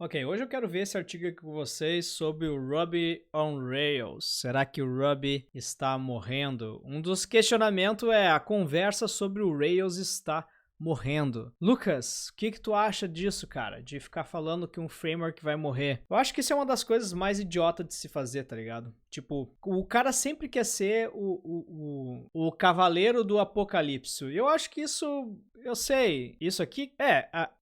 Ok, hoje eu quero ver esse artigo aqui com vocês sobre o Ruby on Rails. Será que o Ruby está morrendo? Um dos questionamentos é a conversa sobre o Rails está morrendo. Lucas, o que tu acha disso, cara? De ficar falando que um framework vai morrer? Eu acho que isso é uma das coisas mais idiotas de se fazer, tá ligado? Tipo, o cara sempre quer ser o cavaleiro do apocalipse. E eu acho que isso... Eu sei, isso aqui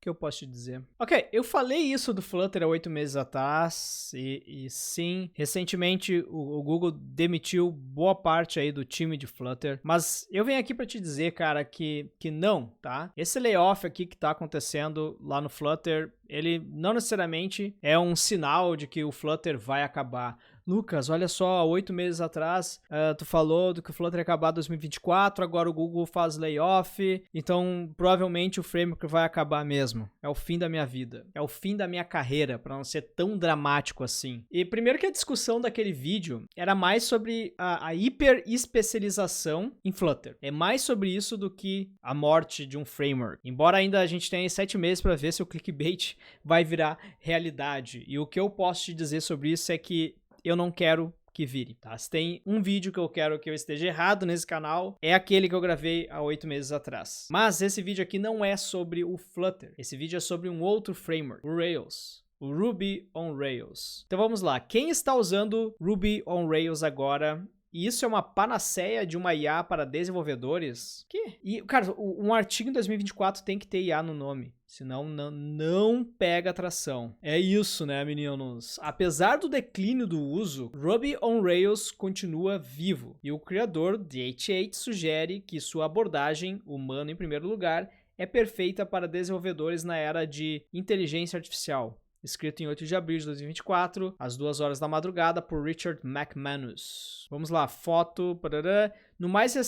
que eu posso te dizer. Ok, eu falei isso do Flutter há 8 meses atrás e sim, recentemente o Google demitiu boa parte aí do time de Flutter, mas eu venho aqui pra te dizer, cara, que não, tá? Esse layoff aqui que tá acontecendo lá no Flutter, ele não necessariamente é um sinal de que o Flutter vai acabar. Lucas, olha só, 8 meses atrás, tu falou do que o Flutter ia acabar em 2024, agora o Google faz layoff, então provavelmente o framework vai acabar mesmo. É o fim da minha vida, é o fim da minha carreira, pra não ser tão dramático assim. E primeiro que a discussão daquele vídeo era mais sobre a hiper especialização em Flutter. É mais sobre isso do que a morte de um framework. Embora ainda a gente tenha 7 meses para ver se o clickbait vai virar realidade. E o que eu posso te dizer sobre isso é que eu não quero que vire, tá? Se tem um vídeo que eu quero que eu esteja errado nesse canal, é aquele que eu gravei há 8 meses atrás. Mas esse vídeo aqui não é sobre o Flutter. Esse vídeo é sobre um outro framework, o Rails. O Ruby on Rails. Então vamos lá. Quem está usando Ruby on Rails agora? E isso é uma panaceia de uma IA para desenvolvedores? E, cara, um artigo em 2024 tem que ter IA no nome. Senão não pega atração. É isso, né, meninos? Apesar do declínio do uso, Ruby on Rails continua vivo. E o criador, DH8, sugere que sua abordagem, humano em primeiro lugar, é perfeita para desenvolvedores na era de inteligência artificial. Escrito em 8 de abril de 2024, às 2 horas da madrugada, por Richard McManus. Vamos lá, foto, parará. Deixa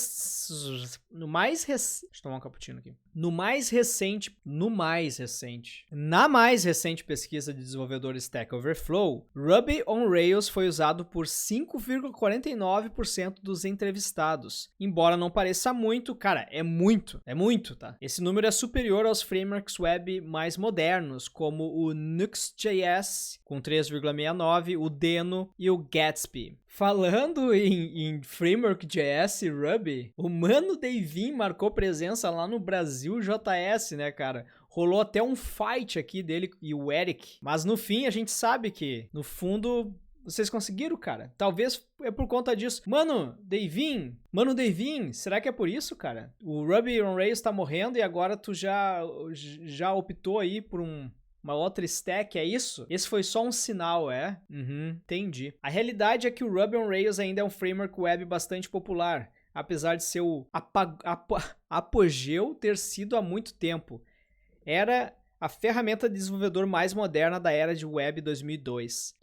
eu tomar um cappuccino aqui. Na mais recente pesquisa de desenvolvedores Stack Overflow, Ruby on Rails foi usado por 5,49% dos entrevistados. Embora não pareça muito, cara, é muito, tá? Esse número é superior aos frameworks web mais modernos, como o Nuxt.js, com 3,69%, o Deno e o Gatsby. Falando em Framework JS e Ruby, o mano Davin marcou presença lá no Brasil JS, né, cara? Rolou até um fight aqui dele e o Eric. Mas no fim, a gente sabe que, no fundo, vocês conseguiram, cara. Talvez é por conta disso. Mano, Davin, será que é por isso, cara? O Ruby on Rails tá morrendo e agora tu já optou aí por uma outra stack, é isso? Esse foi só um sinal, é? Entendi. A realidade é que o Ruby on Rails ainda é um framework web bastante popular, apesar de seu apogeu ter sido há muito tempo. Era a ferramenta de desenvolvedor mais moderna da era de web 2002.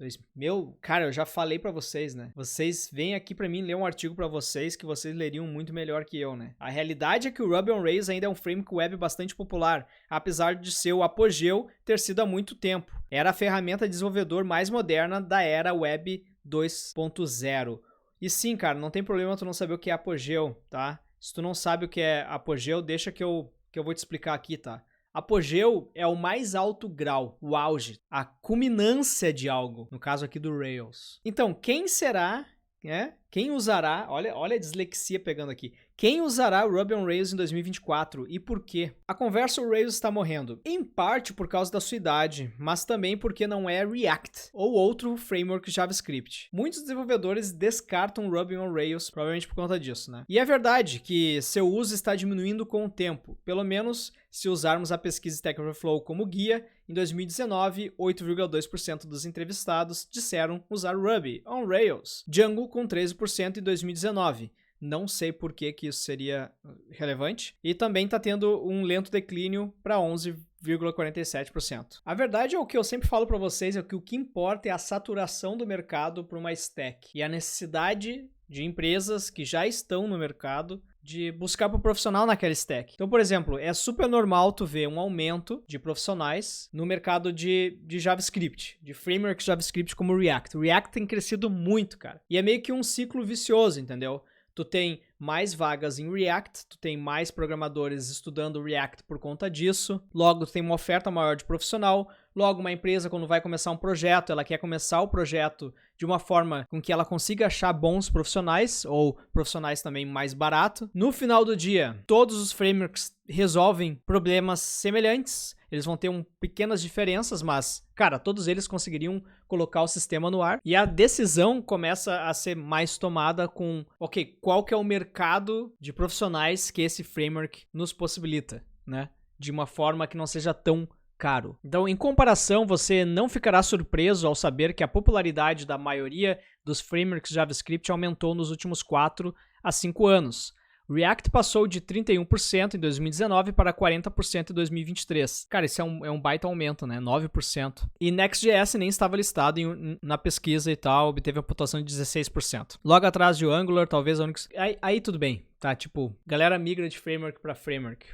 Cara, eu já falei pra vocês, né? Vocês vêm aqui pra mim ler um artigo pra vocês que vocês leriam muito melhor que eu, né? A realidade é que o Ruby on Rails ainda é um framework web bastante popular, apesar de seu apogeu ter sido há muito tempo. Era a ferramenta de desenvolvedor mais moderna da era web 2.0. E sim, cara, não tem problema tu não saber o que é apogeu, tá? Se tu não sabe o que é apogeu, deixa que eu vou te explicar aqui, tá? Apogeu é o mais alto grau, o auge, a culminância de algo, no caso aqui do Rails. Então, quem será, né? Quem usará, olha a dislexia pegando aqui, quem usará o Ruby on Rails em 2024 e por quê? A conversa o Rails está morrendo, em parte por causa da sua idade, mas também porque não é React ou outro framework JavaScript. Muitos desenvolvedores descartam Ruby on Rails, provavelmente por conta disso, né? E é verdade que seu uso está diminuindo com o tempo, pelo menos se usarmos a pesquisa Stack Overflow como guia. Em 2019, 8,2% dos entrevistados disseram usar Ruby on Rails, Django com 13% em 2019. Não sei por que isso seria relevante. E também está tendo um lento declínio para 11,47%. A verdade é o que eu sempre falo para vocês, é que o que importa é a saturação do mercado para uma stack e a necessidade de empresas que já estão no mercado de buscar por profissional naquela stack. Então, por exemplo, é super normal tu ver um aumento de profissionais no mercado de JavaScript, de frameworks JavaScript como React. O React tem crescido muito, cara. E é meio que um ciclo vicioso, entendeu? Tu tem mais vagas em React, tu tem mais programadores estudando React por conta disso, logo tu tem uma oferta maior de profissional, Logo, uma empresa, quando vai começar um projeto, ela quer começar o projeto de uma forma com que ela consiga achar bons profissionais, ou profissionais também mais barato. No final do dia, todos os frameworks resolvem problemas semelhantes. Eles vão ter pequenas diferenças, mas, cara, todos eles conseguiriam colocar o sistema no ar. E a decisão começa a ser mais tomada com, ok, qual que é o mercado de profissionais que esse framework nos possibilita, né? De uma forma que não seja tão caro. Então, em comparação, você não ficará surpreso ao saber que a popularidade da maioria dos frameworks JavaScript aumentou nos últimos 4 a 5 anos. React passou de 31% em 2019 para 40% em 2023. Cara, isso é um baita aumento, né? 9%. E Next.js nem estava listado na pesquisa e tal, obteve uma pontuação de 16%. Logo atrás de Angular, talvez a única... Aí tudo bem, tá? Tipo, galera migra de framework para framework.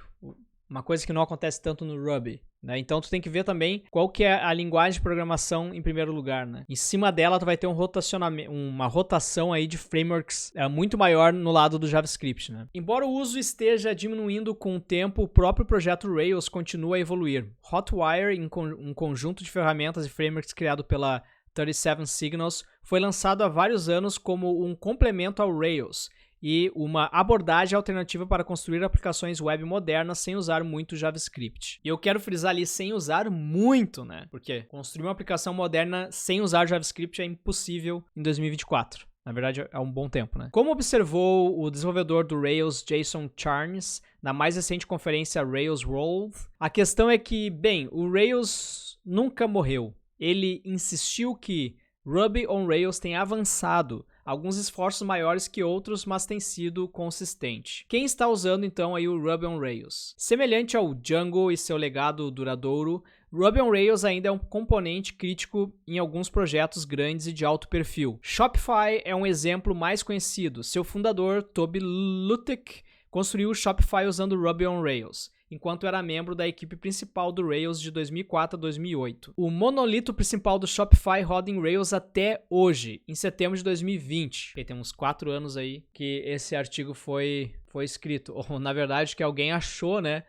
Uma coisa que não acontece tanto no Ruby, né? Então tu tem que ver também qual que é a linguagem de programação em primeiro lugar, né? Em cima dela tu vai ter uma rotação aí de frameworks muito maior no lado do JavaScript, né? Embora o uso esteja diminuindo com o tempo, o próprio projeto Rails continua a evoluir. Hotwire, um conjunto de ferramentas e frameworks criado pela 37 Signals, foi lançado há vários anos como um complemento ao Rails e uma abordagem alternativa para construir aplicações web modernas sem usar muito JavaScript. E eu quero frisar ali, sem usar muito, né? Porque construir uma aplicação moderna sem usar JavaScript é impossível em 2024. Na verdade, é um bom tempo, né? Como observou o desenvolvedor do Rails, Jason Charnes, na mais recente conferência Rails World, a questão é que, bem, o Rails nunca morreu. Ele insistiu que Ruby on Rails tem avançado, alguns esforços maiores que outros, mas tem sido consistente. Quem está usando então aí o Ruby on Rails? Semelhante ao Django e seu legado duradouro, Ruby on Rails ainda é um componente crítico em alguns projetos grandes e de alto perfil. Shopify é um exemplo mais conhecido. Seu fundador, Tobi Lütke, construiu o Shopify usando Ruby on Rails, enquanto era membro da equipe principal do Rails de 2004 a 2008. O monolito principal do Shopify roda em Rails até hoje, em setembro de 2020. E tem uns 4 anos aí que esse artigo foi escrito. Ou, na verdade, que alguém achou, né,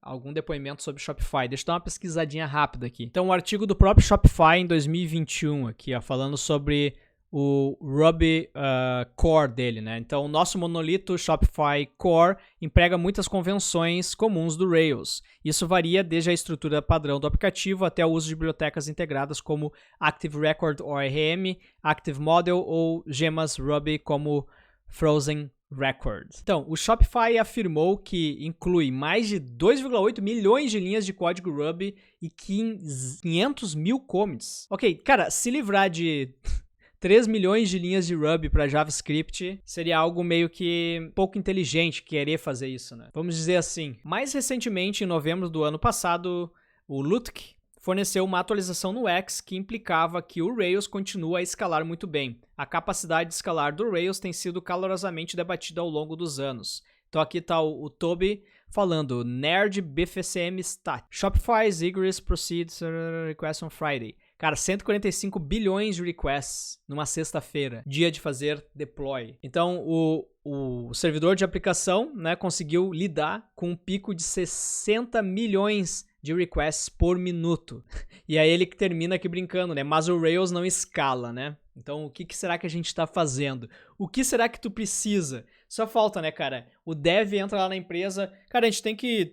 algum depoimento sobre Shopify. Deixa eu dar uma pesquisadinha rápida aqui. Então, o artigo do próprio Shopify em 2021, aqui, ó, falando sobre o Ruby Core dele, né? Então, o nosso monolito Shopify Core emprega muitas convenções comuns do Rails. Isso varia desde a estrutura padrão do aplicativo até o uso de bibliotecas integradas como Active Record ORM, Active Model ou gemas Ruby como Frozen Record. Então, o Shopify afirmou que inclui mais de 2,8 milhões de linhas de código Ruby e 500 mil commits. Ok, cara, se livrar de 3 milhões de linhas de Ruby para JavaScript seria algo meio que pouco inteligente querer fazer isso, né? Vamos dizer assim. Mais recentemente, em novembro do ano passado, o Lütke forneceu uma atualização no X que implicava que o Rails continua a escalar muito bem. A capacidade de escalar do Rails tem sido calorosamente debatida ao longo dos anos. Então aqui está o Tobi falando, Nerd BFCM Stat. Shopify's egress proceeds request on Friday. Cara, 145 bilhões de requests numa sexta-feira, dia de fazer deploy. Então, o servidor de aplicação, né, conseguiu lidar com um pico de 60 milhões de requests por minuto. E aí ele que termina aqui brincando, né? Mas o Rails não escala, né? Então, o que será que a gente está fazendo? O que será que tu precisa? Só falta, né, cara? O dev entra lá na empresa. Cara, a gente tem que...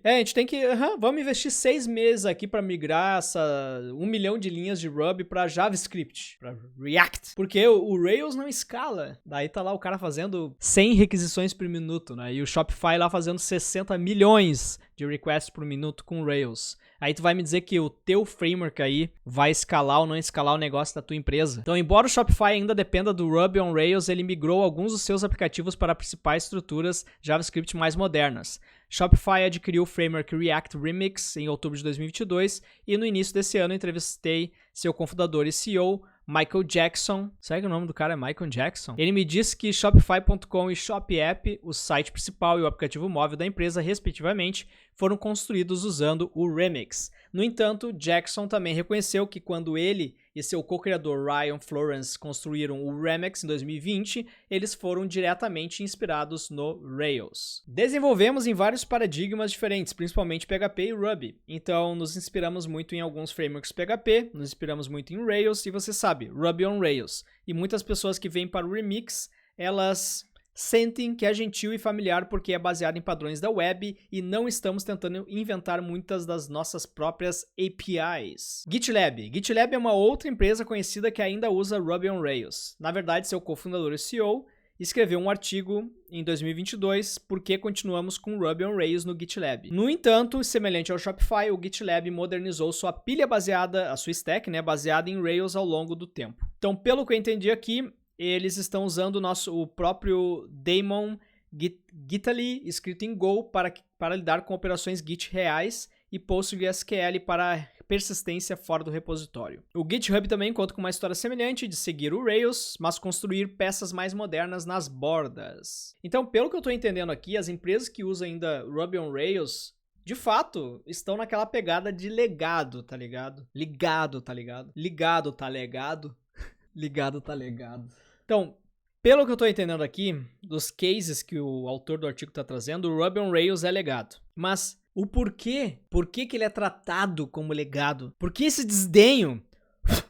vamos investir 6 meses aqui para migrar essa 1 milhão de linhas de Ruby para JavaScript, para React. Porque o Rails não escala. Daí tá lá o cara fazendo 100 requisições por minuto, né? E o Shopify lá fazendo 60 milhões de requests por minuto com Rails. Aí tu vai me dizer que o teu framework aí vai escalar ou não escalar o negócio da tua empresa. Então, embora o Shopify ainda dependa do Ruby on Rails, ele migrou alguns dos seus aplicativos para principais estruturas JavaScript mais modernas. Shopify adquiriu o framework React Remix em outubro de 2022 e no início desse ano entrevistei seu cofundador e CEO, Michael Jackson. Será que o nome do cara é Michael Jackson? Ele me disse que Shopify.com e ShopApp, o site principal e o aplicativo móvel da empresa, respectivamente, foram construídos usando o Remix. No entanto, Jackson também reconheceu que quando ele e seu co-criador Ryan Florence construíram o Remix em 2020, eles foram diretamente inspirados no Rails. Desenvolvemos em vários paradigmas diferentes, principalmente PHP e Ruby, então nos inspiramos muito em alguns frameworks PHP, nos inspiramos muito em Rails, e você sabe, Ruby on Rails. E muitas pessoas que vêm para o Remix, elas sentem que é gentil e familiar porque é baseado em padrões da web e não estamos tentando inventar muitas das nossas próprias APIs. GitLab. GitLab é uma outra empresa conhecida que ainda usa Ruby on Rails. Na verdade, seu cofundador e CEO escreveu um artigo em 2022 porque continuamos com Ruby on Rails no GitLab. No entanto, semelhante ao Shopify, o GitLab modernizou sua pilha baseada, a sua stack, baseada em Rails ao longo do tempo. Então, pelo que eu entendi aqui, eles estão usando o próprio daemon Gitly, escrito em Go, para lidar com operações Git reais e PostgreSQL para persistência fora do repositório. O GitHub também conta com uma história semelhante de seguir o Rails, mas construir peças mais modernas nas bordas. Então, pelo que eu estou entendendo aqui, as empresas que usam ainda Ruby on Rails, de fato, estão naquela pegada de legado, tá ligado? Ligado, tá ligado? Ligado, tá legado? Ligado, tá legado. Então, pelo que eu tô entendendo aqui, dos cases que o autor do artigo tá trazendo, o Ruby on Rails é legado. Mas o porquê? Por que ele é tratado como legado? Por que esse desdenho?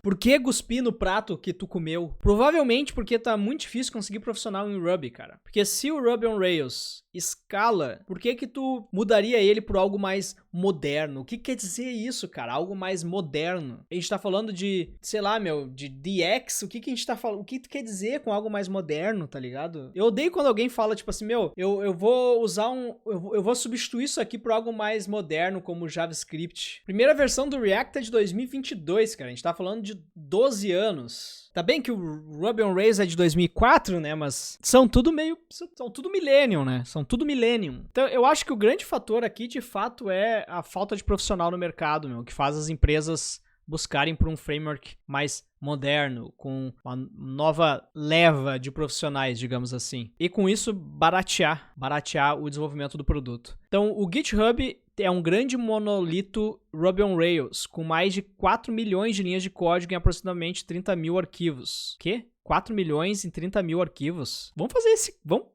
Por que cuspir no prato que tu comeu? Provavelmente porque tá muito difícil conseguir profissional em Ruby, cara. Porque se o Ruby on Rails escala, por que tu mudaria ele por algo mais moderno? O que quer dizer isso, cara? Algo mais moderno. A gente tá falando de, sei lá, de DX, o que a gente tá falando? O que tu quer dizer com algo mais moderno, tá ligado? Eu odeio quando alguém fala, tipo assim, eu vou usar eu vou substituir isso aqui por algo mais moderno, como JavaScript. Primeira versão do React é de 2022, cara. A gente tá falando de 12 anos. Tá bem que o Ruby on Rails é de 2004, né? Mas são tudo millennium, né? São tudo millennium. Então, eu acho que o grande fator aqui, de fato, é a falta de profissional no mercado, que faz as empresas buscarem por um framework mais moderno, com uma nova leva de profissionais, digamos assim. E com isso, baratear o desenvolvimento do produto. Então, o GitHub é um grande monolito Ruby on Rails, com mais de 4 milhões de linhas de código em aproximadamente 30 mil arquivos. Quê? 4 milhões em 30 mil arquivos? Vamos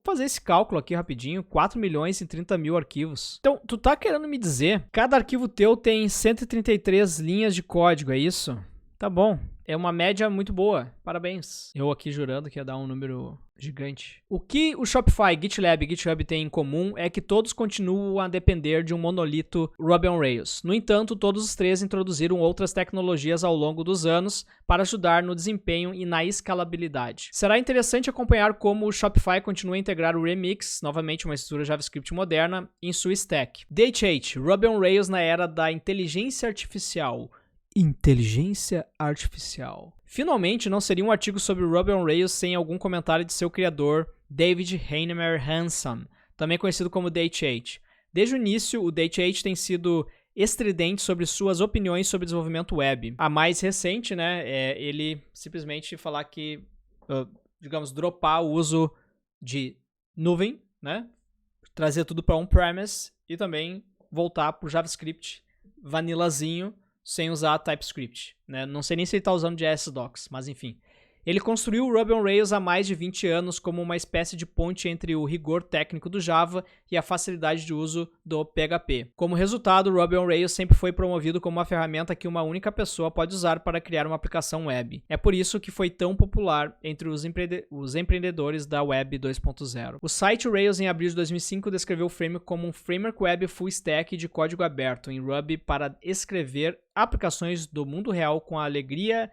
fazer esse cálculo aqui rapidinho. 4 milhões em 30 mil arquivos. Então, tu tá querendo me dizer, cada arquivo teu tem 133 linhas de código, é isso? Tá bom. É uma média muito boa. Parabéns. Eu aqui jurando que ia dar um número gigante. O que o Shopify, GitLab e GitHub têm em comum é que todos continuam a depender de um monolito Ruby on Rails. No entanto, todos os três introduziram outras tecnologias ao longo dos anos para ajudar no desempenho e na escalabilidade. Será interessante acompanhar como o Shopify continua a integrar o Remix, novamente uma estrutura JavaScript moderna, em sua stack. DH8, Ruby on Rails na era da inteligência artificial. Inteligência artificial. Finalmente, não seria um artigo sobre Ruby on Rails sem algum comentário de seu criador, David Heinemeier Hansson, também conhecido como DH8. Desde o início, o DH8 tem sido estridente sobre suas opiniões sobre desenvolvimento web. A mais recente, é ele simplesmente falar que, dropar o uso de nuvem, trazer tudo para on-premise e também voltar para o JavaScript vanilazinho, sem usar TypeScript, Não sei nem se ele está usando JS-Docs, mas enfim. Ele construiu o Ruby on Rails há mais de 20 anos como uma espécie de ponte entre o rigor técnico do Java e a facilidade de uso do PHP. Como resultado, o Ruby on Rails sempre foi promovido como uma ferramenta que uma única pessoa pode usar para criar uma aplicação web. É por isso que foi tão popular entre os empreendedores da Web 2.0. O site Rails, em abril de 2005, descreveu o framework como um framework web full stack de código aberto em Ruby para escrever aplicações do mundo real com alegria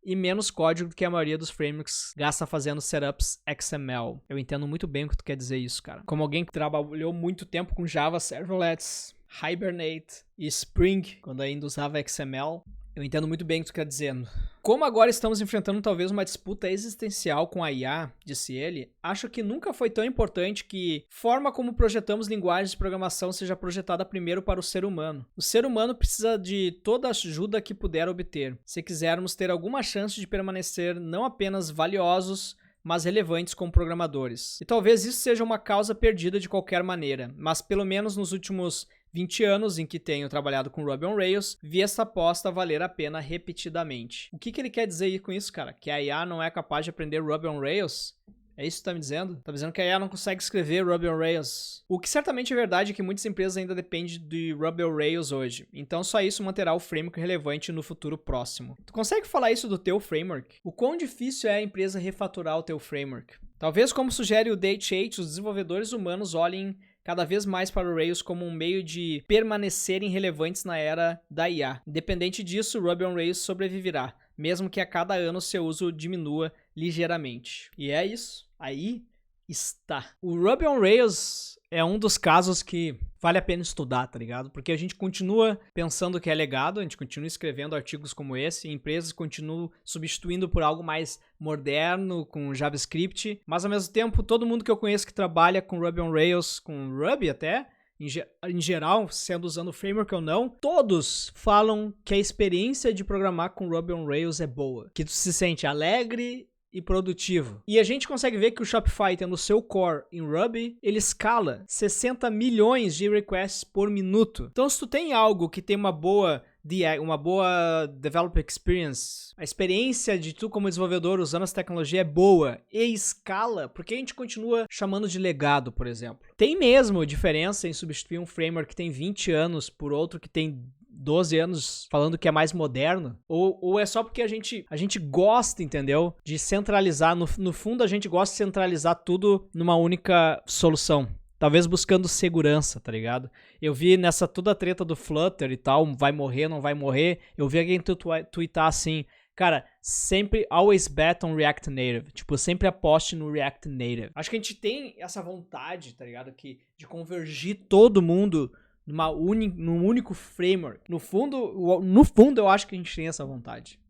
e menos código do que a maioria dos frameworks gasta fazendo setups XML. Eu entendo muito bem o que tu quer dizer isso, cara. Como alguém que trabalhou muito tempo com Java Servlets, Hibernate e Spring, quando ainda usava XML, eu entendo muito bem o que tu quer dizendo. Como agora estamos enfrentando talvez uma disputa existencial com a IA, disse ele, acho que nunca foi tão importante que forma como projetamos linguagens de programação seja projetada primeiro para o ser humano. O ser humano precisa de toda a ajuda que puder obter, se quisermos ter alguma chance de permanecer não apenas valiosos, mas relevantes como programadores. E talvez isso seja uma causa perdida de qualquer maneira, mas pelo menos nos últimos 20 anos em que tenho trabalhado com Ruby on Rails, vi essa aposta valer a pena repetidamente. O que ele quer dizer com isso, cara? Que a IA não é capaz de aprender Ruby on Rails? É isso que tá me dizendo? Tá me dizendo que a IA não consegue escrever Ruby on Rails. O que certamente é verdade é que muitas empresas ainda dependem de Ruby on Rails hoje. Então só isso manterá o framework relevante no futuro próximo. Tu consegue falar isso do teu framework? O quão difícil é a empresa refatorar o teu framework? Talvez, como sugere o Date 8, os desenvolvedores humanos olhem cada vez mais para o Rails como um meio de permanecerem relevantes na era da IA. Independente disso, o Ruby on Rails sobreviverá, mesmo que a cada ano seu uso diminua ligeiramente. E é isso. Aí está. O Ruby on Rails é um dos casos que vale a pena estudar, tá ligado? Porque a gente continua pensando que é legado, a gente continua escrevendo artigos como esse, e empresas continuam substituindo por algo mais moderno, com JavaScript, mas ao mesmo tempo, todo mundo que eu conheço que trabalha com Ruby on Rails, com Ruby até, em geral, sendo usando o framework ou não, todos falam que a experiência de programar com Ruby on Rails é boa, que tu se sente alegre e produtivo. E a gente consegue ver que o Shopify, tendo o seu core em Ruby, ele escala 60 milhões de requests por minuto. Então, se tu tem algo que tem uma boa developer experience, a experiência de tu como desenvolvedor usando essa tecnologia é boa e escala, porque a gente continua chamando de legado, por exemplo. Tem mesmo diferença em substituir um framework que tem 20 anos por outro que tem 12 anos falando que é mais moderno? Ou é só porque a gente gosta, entendeu? De centralizar, no fundo a gente gosta de centralizar tudo numa única solução. Talvez buscando segurança, tá ligado? Eu vi nessa toda a treta do Flutter e tal, vai morrer, não vai morrer, eu vi alguém tweetar assim, cara, sempre always bet on React Native. Tipo, sempre aposte no React Native. Acho que a gente tem essa vontade, tá ligado? De convergir todo mundo num único framework. No fundo, eu acho que a gente tem essa vontade.